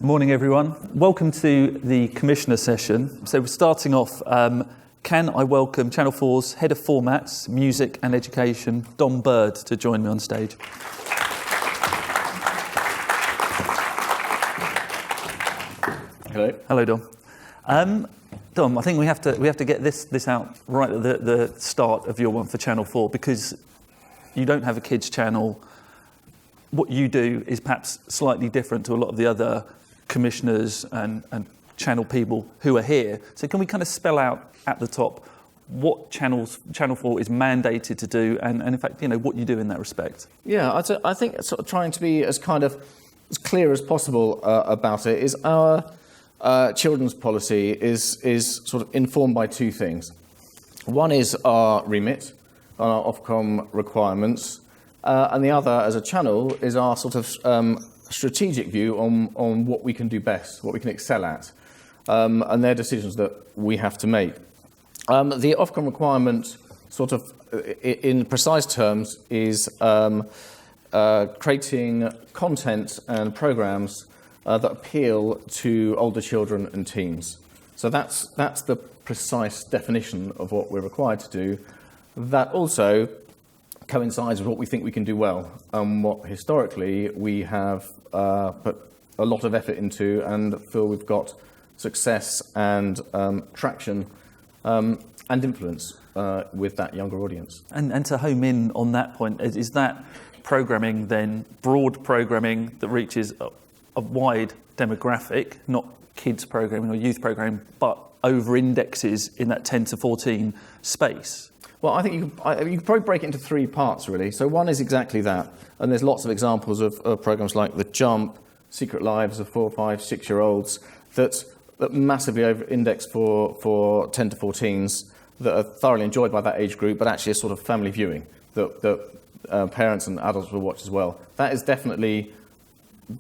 Morning, everyone. Welcome to the Commissioner session. So we're starting off. Can I welcome Channel 4's Head of Formats, Music and Education, Dom Bird, to join me on stage. Hello. Hello, Dom. Dom, I think we have to get this out right at the start of your one for Channel 4, because you don't have a kids channel. What you do is perhaps slightly different to a lot of the other commissioners and channel people who are here. So can we kind of spell out at the top what Channel 4 is mandated to do, and in fact, what you do in that respect? Yeah, I think sort of trying to be as clear as possible about it is our children's policy is sort of informed by two things. One is our remit, our Ofcom requirements, and the other, as a channel, is our sort of strategic view on what we can do best, what we can excel at, and they're decisions that we have to make. The Ofcom requirement, sort of in precise terms, is creating content and programs that appeal to older children and teens. So that's the precise definition of what we're required to do. That also coincides with what we think we can do well, and what historically we have put a lot of effort into and feel we've got success and traction and influence with that younger audience. And to home in on that point, is that programming then broad programming that reaches a wide demographic, not kids programming or youth programming, but over-indexes in that 10 to 14 space? Well, I think you could probably break it into three parts, really. So one is exactly that, and there's lots of examples of programs like The Jump, Secret Lives of 4, 5, 6-year-olds that massively over-index for 10 to 14s that are thoroughly enjoyed by that age group, but actually a sort of family viewing that parents and adults will watch as well.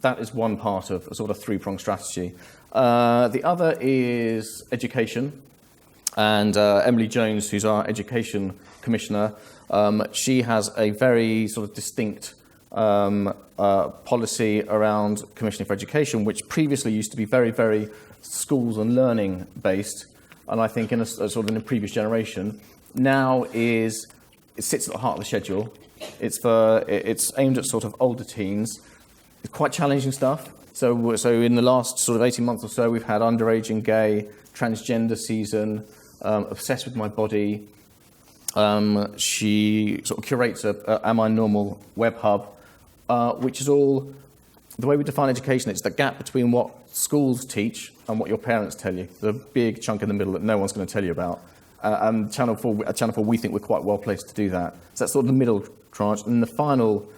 That is one part of a sort of three-pronged strategy. The other is education. And Emily Jones, who's our Education Commissioner, she has a very sort of distinct policy around commissioning for education, which previously used to be very, very schools and learning based, and I think in a sort of in a previous generation, now it sits at the heart of the schedule. It's aimed at sort of older teens. It's quite challenging stuff. So in the last sort of 18 months or so, we've had underage and gay, transgender season. Obsessed with My Body. She sort of curates a Am I Normal web hub, which is all, the way we define education, it's the gap between what schools teach and what your parents tell you. The big chunk in the middle that no one's going to tell you about. And Channel 4, we think we're quite well placed to do that. So that's sort of the middle tranche. And the final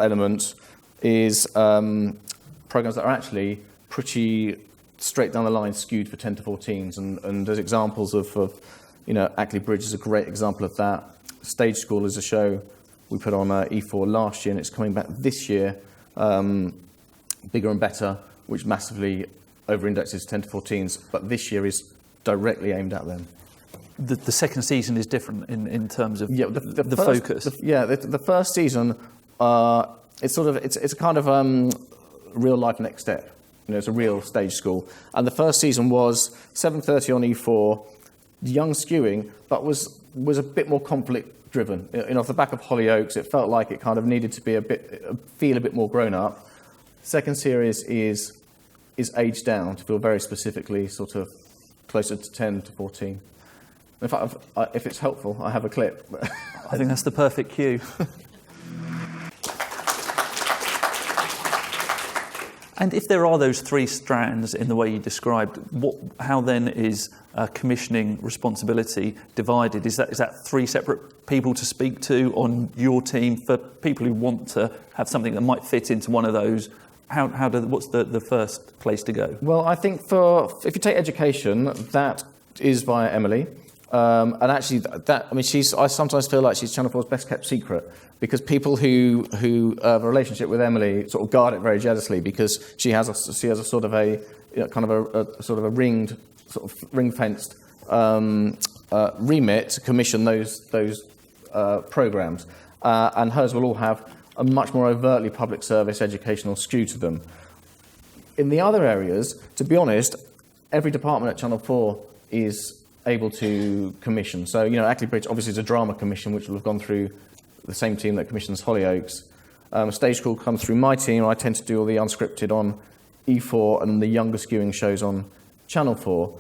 element is programs that are actually pretty straight down the line skewed for 10 to 14s, and there's examples of Ackley Bridge is a great example of that. Stage School is a show we put on E4 last year, and it's coming back this year, Bigger and Better, which massively over-indexes 10 to 14s, but this year is directly aimed at them. The second season is different in terms of the first, focus. The first season, it's a kind of real life next step. It's a real stage school. And the first season was 7:30 on E4, young skewing, but was a bit more conflict driven. Off the back of Hollyoaks, it felt like it kind of needed to be feel a bit more grown up. Second series is aged down to feel very specifically sort of closer to 10 to 14. In fact, if it's helpful, I have a clip. I think that's the perfect cue. And if there are those three strands in the way you described, how then is commissioning responsibility divided? Is that three separate people to speak to on your team for people who want to have something that might fit into one of those? What's the first place to go? Well, I think if you take education, that is by Emily. And actually, I sometimes feel like she's Channel 4's best kept secret, because people who have a relationship with Emily sort of guard it very jealously, because she has a sort of a ring fenced remit to commission those programmes, and hers will all have a much more overtly public service educational skew to them. In the other areas, to be honest, every department at Channel 4 is able to commission. So, Ackley Bridge obviously is a drama commission, which will have gone through the same team that commissions Hollyoaks. Stage School comes through my team. I tend to do all the unscripted on E4 and the younger skewing shows on Channel 4.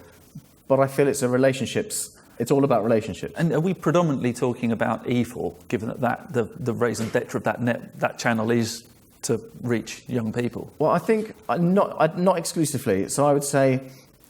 But I feel it's it's all about relationships. And are we predominantly talking about E4, given that the raison d'etre of that channel is to reach young people? Well, I think not exclusively. So I would say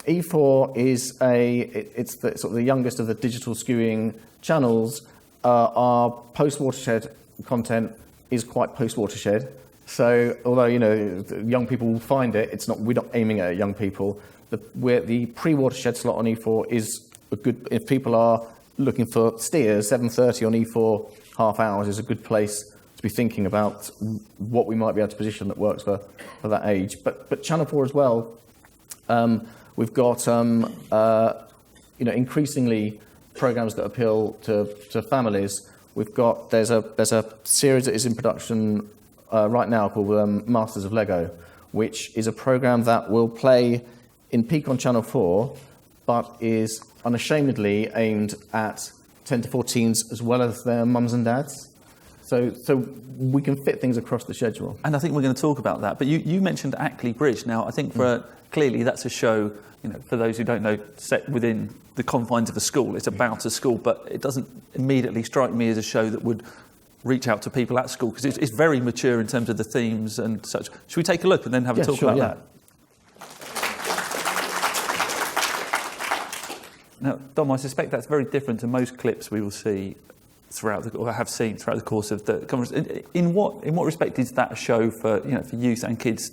E4 is it's the sort of the youngest of the digital skewing channels. Our post-watershed content is quite post-watershed. So although young people will find it, we're not aiming at young people. The pre-watershed slot on E4 is a good. If people are looking for steers, 7:30 on E4 half hours is a good place to be thinking about what we might be able to position that works for that age. But Channel 4 as well. We've got increasingly programs that appeal to families. There's a series that is in production right now called Masters of Lego, which is a program that will play in peak on Channel 4, but is unashamedly aimed at 10 to 14s as well as their mums and dads. So we can fit things across the schedule. And I think we're going to talk about that. But you mentioned Ackley Bridge. Now, I think clearly that's a show, for those who don't know, set within the confines of a school. It's about a school, but it doesn't immediately strike me as a show that would reach out to people at school, because it's very mature in terms of the themes and such. Should we take a look and then have a talk about that? Now, Dom, I suspect that's very different to most clips we will see have seen throughout the course of the conference. In what respect is that a show for youth and kids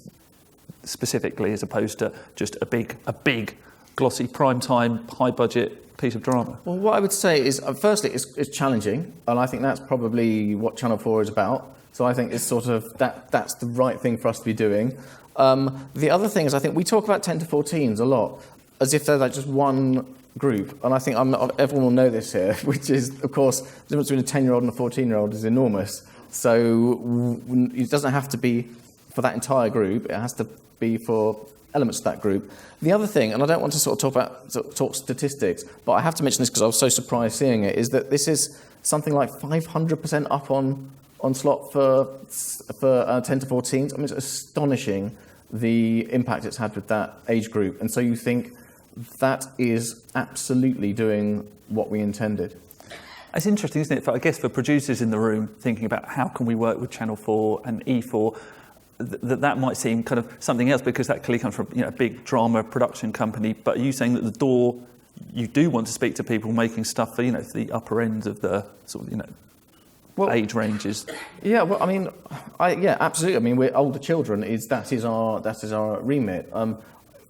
specifically, as opposed to just a big glossy prime-time, high-budget piece of drama? Well, what I would say is, firstly, it's challenging, and I think that's probably what Channel 4 is about. So I think it's sort of that's the right thing for us to be doing. The other thing is, I think we talk about 10 to 14s a lot, as if they're like just one group, and I think everyone will know this here, which is, of course, the difference between a 10-year-old and a 14-year-old is enormous. So it doesn't have to be for that entire group, it has to be for elements of that group. The other thing, and I don't want to sort of talk statistics, but I have to mention this because I was so surprised seeing it, is that this is something like 500% up on slot for 10 to 14s. I mean, it's astonishing the impact it's had with that age group. And so you think that is absolutely doing what we intended. It's interesting, isn't it? I guess for producers in the room thinking about how can we work with Channel 4 and E4, that might seem kind of something else, because that clearly comes from a big drama production company. But are you saying that the door, you do want to speak to people making stuff for for the upper end of the sort of age ranges? Yeah, well, I mean, absolutely. I mean, we're older children. That is our remit.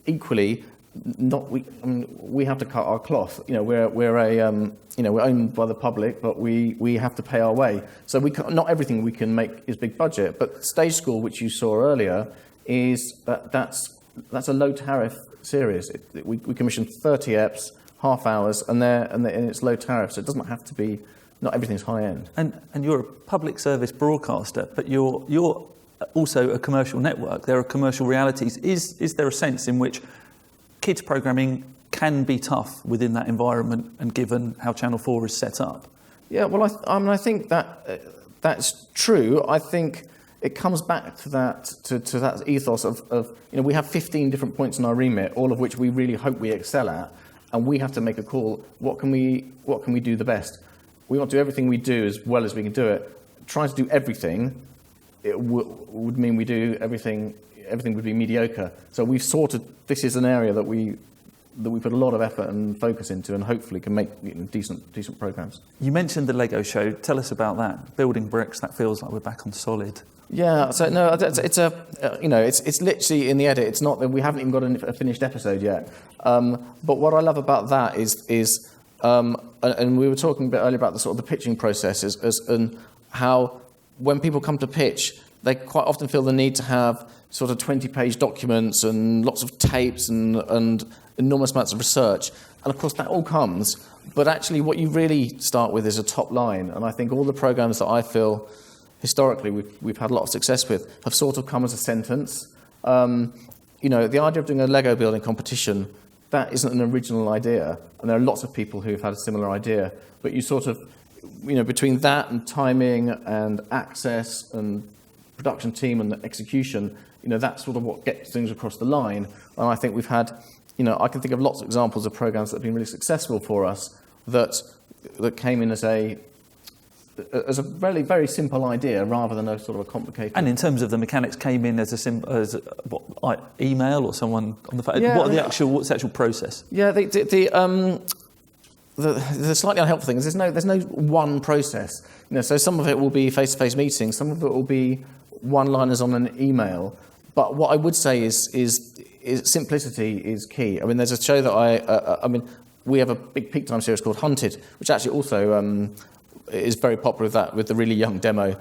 Equally, we have to cut our cloth. We're owned by the public, but we have to pay our way. So not everything we can make is big budget. But Stage School, which you saw earlier, that's a low tariff series. We commission 30 eps, half hours, and it's low tariff. So it doesn't have to be. Not everything's high end. And you're a public service broadcaster, but you're also a commercial network. There are commercial realities. Is there a sense in which kids programming can be tough within that environment, and given how Channel 4 is set up? Yeah, well, I think that's true. I think it comes back to that ethos of we have 15 different points in our remit, all of which we really hope we excel at, and we have to make a call. What can we do the best? We want to do everything we do as well as we can do it. Trying to do everything, it would mean we do everything. Everything would be mediocre. So we've this is an area that we put a lot of effort and focus into, and hopefully can make decent programs. You mentioned the Lego show. Tell us about that. Building bricks. That feels like we're back on solid. Yeah. So no, it's literally in the edit. It's not that we haven't even got a finished episode yet. But what I love about that is and we were talking a bit earlier about the sort of the pitching process and how when people come to pitch, they quite often feel the need to have sort of 20-page documents and lots of tapes and enormous amounts of research. And of course, that all comes, but actually what you really start with is a top line. And I think all the programs that I feel historically we've had a lot of success with have sort of come as a sentence. You know, the idea of doing a Lego building competition, that isn't an original idea. And there are lots of people who've had a similar idea. But you sort of, you know, between that and timing and access and production team and the execution, you know, that's sort of what gets things across the line. And I think we've had, you know, I can think of lots of examples of programs that have been really successful for us that came in as a very, very simple idea rather than a sort of a complicated. And in terms of the mechanics, came in as email or someone on the phone. Yeah, What's the actual process? Yeah, the slightly unhelpful thing is there's no one process. You know, so some of it will be face-to-face meetings, some of it will be one-liners on an email. But what I would say is simplicity is key. I mean, there's a show that we have a big peak time series called Hunted, which actually also is very popular with the really young demo.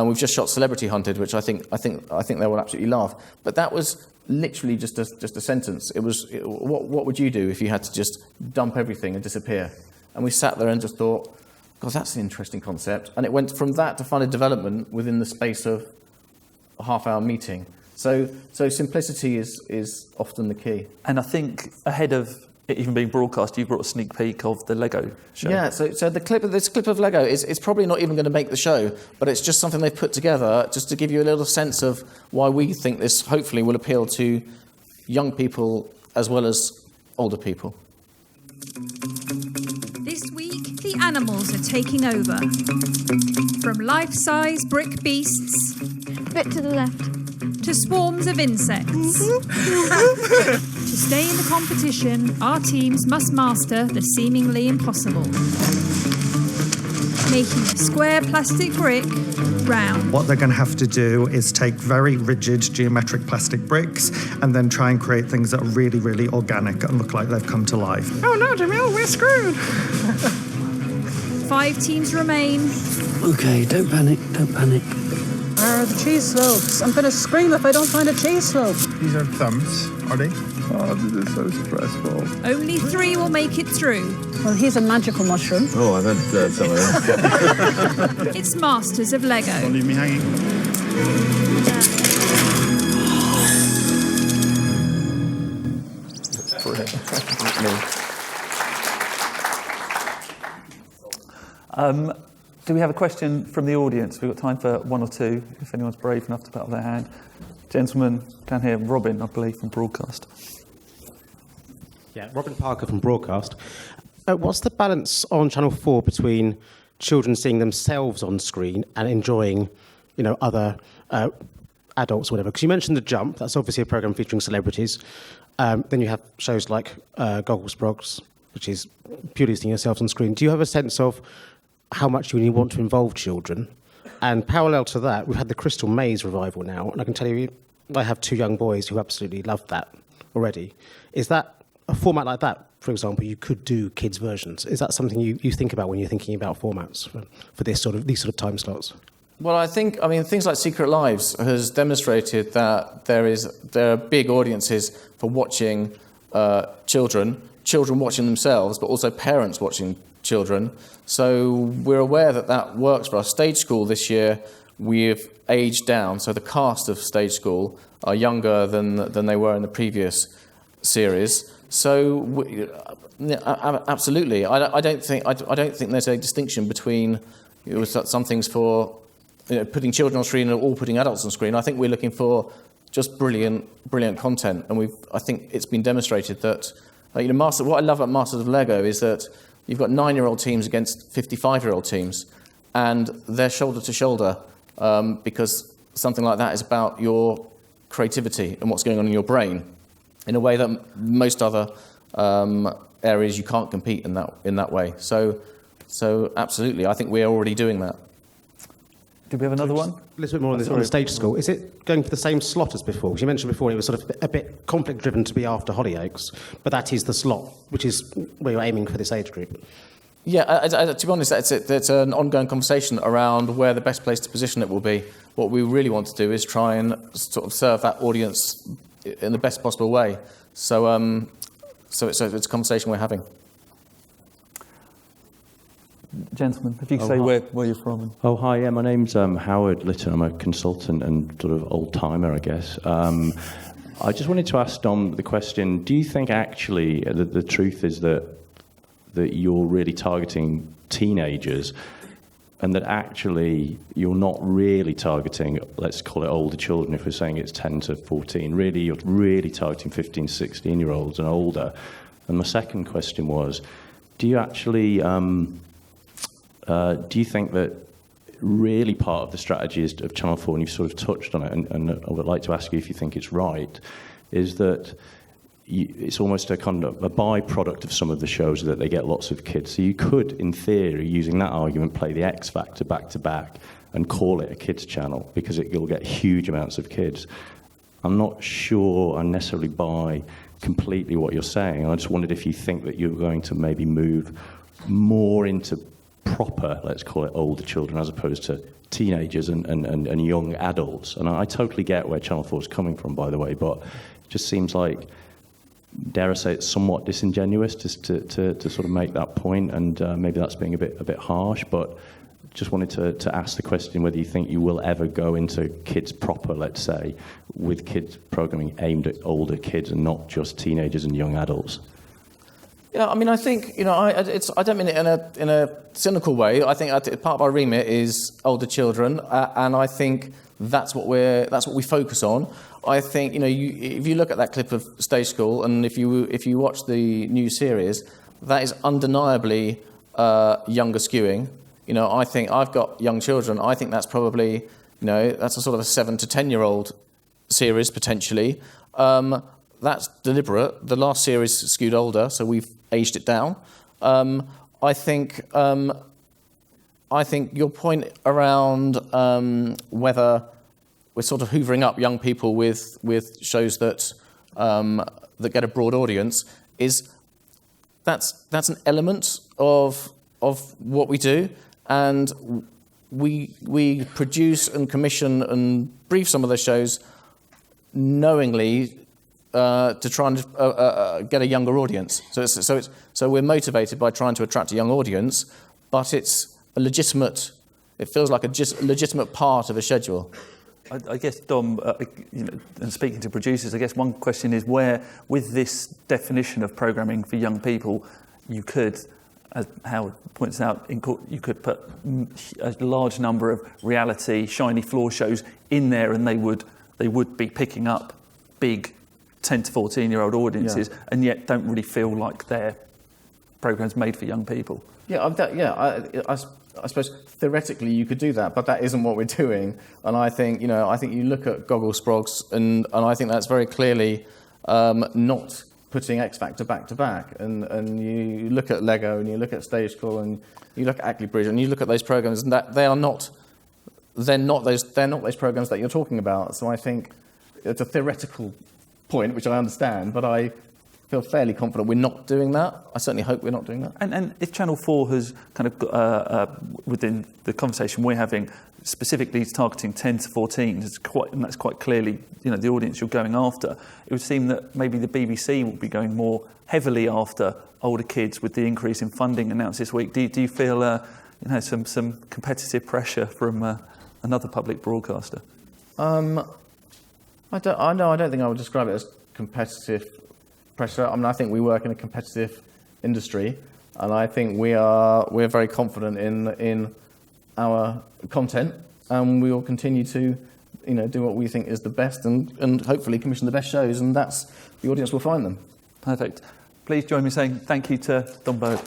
We've just shot Celebrity Hunted, which I think they will absolutely laugh. But that was literally just a sentence. It was what would you do if you had to just dump everything and disappear? And we sat there and just thought, God, that's an interesting concept. And it went from that to funded development within the space of a half-hour meeting. So simplicity is often the key. And I think ahead of it even being broadcast, you brought a sneak peek of the Lego show. Yeah, so this clip of Lego is probably not even going to make the show, but it's just something they've put together just to give you a little sense of why we think this hopefully will appeal to young people as well as older people. This week, the animals are taking over. From life-size brick beasts... Bit to the left. ...to swarms of insects. To stay in the competition, our teams must master the seemingly impossible. Making a square plastic brick round. What they're going to have to do is take very rigid geometric plastic bricks and then try and create things that are really, really organic and look like they've come to life. Oh no, Jamil, we're screwed. 5 teams remain. Okay, don't panic. Where are the cheese slopes? I'm going to scream if I don't find a cheese slope. These are thumbs, are they? Oh, this is so stressful. Only 3 will make it through. Well, he's a magical mushroom. Oh, I've had some of them. It's Masters of Lego. Don't leave me hanging. Do we have a question from the audience? We've got time for 1 or 2, if anyone's brave enough to put up their hand. Gentleman down here, Robin, I believe, from Broadcast. Yeah, Robin Parker from Broadcast. What's the balance on Channel 4 between children seeing themselves on screen and enjoying, you know, other adults or whatever? Because you mentioned The Jump, that's obviously a programme featuring celebrities. Then you have shows like Goggles Brogs, which is purely seeing yourselves on screen. Do you have a sense of how much you want to involve children? And parallel to that, we've had the Crystal Maze revival now, and I can tell you, I have 2 young boys who absolutely love that already. Is that a format like that, for example, you could do kids' versions? Is that something you think about when you're thinking about formats for these sort of time slots? Well, I mean, things like Secret Lives has demonstrated that there are big audiences for watching children watching themselves, but also parents watching children. So we're aware that works for us. Stage School this year, we've aged down. So the cast of Stage School are younger than they were in the previous series. So absolutely, I don't think there's a distinction between some things for putting children on screen or putting adults on screen. I think we're looking for just brilliant content, and I think it's been demonstrated that what I love about Masters of Lego is that you've got 9-year-old teams against 55-year-old teams, and they're shoulder to shoulder because something like that is about your creativity and what's going on in your brain in a way that most other areas you can't compete in that way. So absolutely, I think we're already doing that. Do we have another one? A little bit more on the Stage School. Is it going for the same slot as before? Because you mentioned before it was sort of a bit conflict-driven to be after Hollyoaks, but that is the slot, which is where you're aiming for this age group. Yeah, to be honest, it's an ongoing conversation around where the best place to position it will be. What we really want to do is try and sort of serve that audience in the best possible way. So So it's a conversation we're having. Gentlemen, if you could say where you're from. Oh, hi, yeah, my name's Howard Litton. I'm a consultant and sort of old-timer, I guess. I just wanted to ask Dom the question, do you think actually the truth is that you're really targeting teenagers and that actually you're not really targeting, let's call it older children, if we're saying it's 10 to 14, really you're really targeting 15, 16-year-olds and older? And my second question was, do you actually... do you think that really part of the strategy of Channel 4, and you've sort of touched on it, and I would like to ask you if you think it's right, is that it's almost a kind of a byproduct of some of the shows that they get lots of kids. So you could, in theory, using that argument, play the X Factor back to back and call it a kids channel because you'll get huge amounts of kids. I'm not sure I necessarily buy completely what you're saying. I just wondered if you think that you're going to maybe move more into proper, let's call it older children, as opposed to teenagers and young adults. And I totally get where Channel 4 is coming from, by the way, but it just seems like, dare I say, it's somewhat disingenuous just to sort of make that point, and maybe that's being a bit harsh, but just wanted to ask the question whether you think you will ever go into kids proper, let's say, with kids programming aimed at older kids and not just teenagers and young adults. Yeah, I mean, I think, I don't mean it in a cynical way. I think part of our remit is older children, and I think that's what we focus on. I think, if you look at that clip of Stage School, and if you watch the new series, that is undeniably younger skewing. I think I've got young children. I think that's probably, that's a sort of a 7 to 10-year-old series potentially. That's deliberate. The last series skewed older, so we've aged it down. I think your point around whether we're sort of hoovering up young people with shows that get a broad audience is that's an element of what we do, and we produce and commission and brief some of those shows knowingly to try and get a younger audience. So we're motivated by trying to attract a young audience, but it's a legitimate. It feels like a legitimate part of a schedule. I guess, Dom, and speaking to producers, I guess one question is where, with this definition of programming for young people, you could, as Howard points out, you could put a large number of reality, shiny floor shows in there, and they would be picking up big 10 to 14-year-old audiences, and yet don't really feel like they're programs made for young people. I suppose theoretically you could do that, but that isn't what we're doing. And I think you look at Goggle Sprogs, and I think that's very clearly not putting X Factor back to back. And you look at Lego, and you look at Stage School, and you look at Ackley Bridge, and you look at those programs, and that they're not those programs that you're talking about. So I think it's a theoretical point, which I understand, but I feel fairly confident we're not doing that. I certainly hope we're not doing that. And if Channel 4 has kind of, within the conversation we're having, specifically targeting 10 to 14, and that's quite clearly the audience you're going after, it would seem that maybe the BBC will be going more heavily after older kids with the increase in funding announced this week. Do you feel some competitive pressure from another public broadcaster? I don't think I would describe it as competitive pressure. I mean, I think we work in a competitive industry, and I think we're very confident in our content, and we will continue to do what we think is the best, and hopefully commission the best shows, and that's the audience will find them. Perfect. Please join me saying thank you to Dom Bird.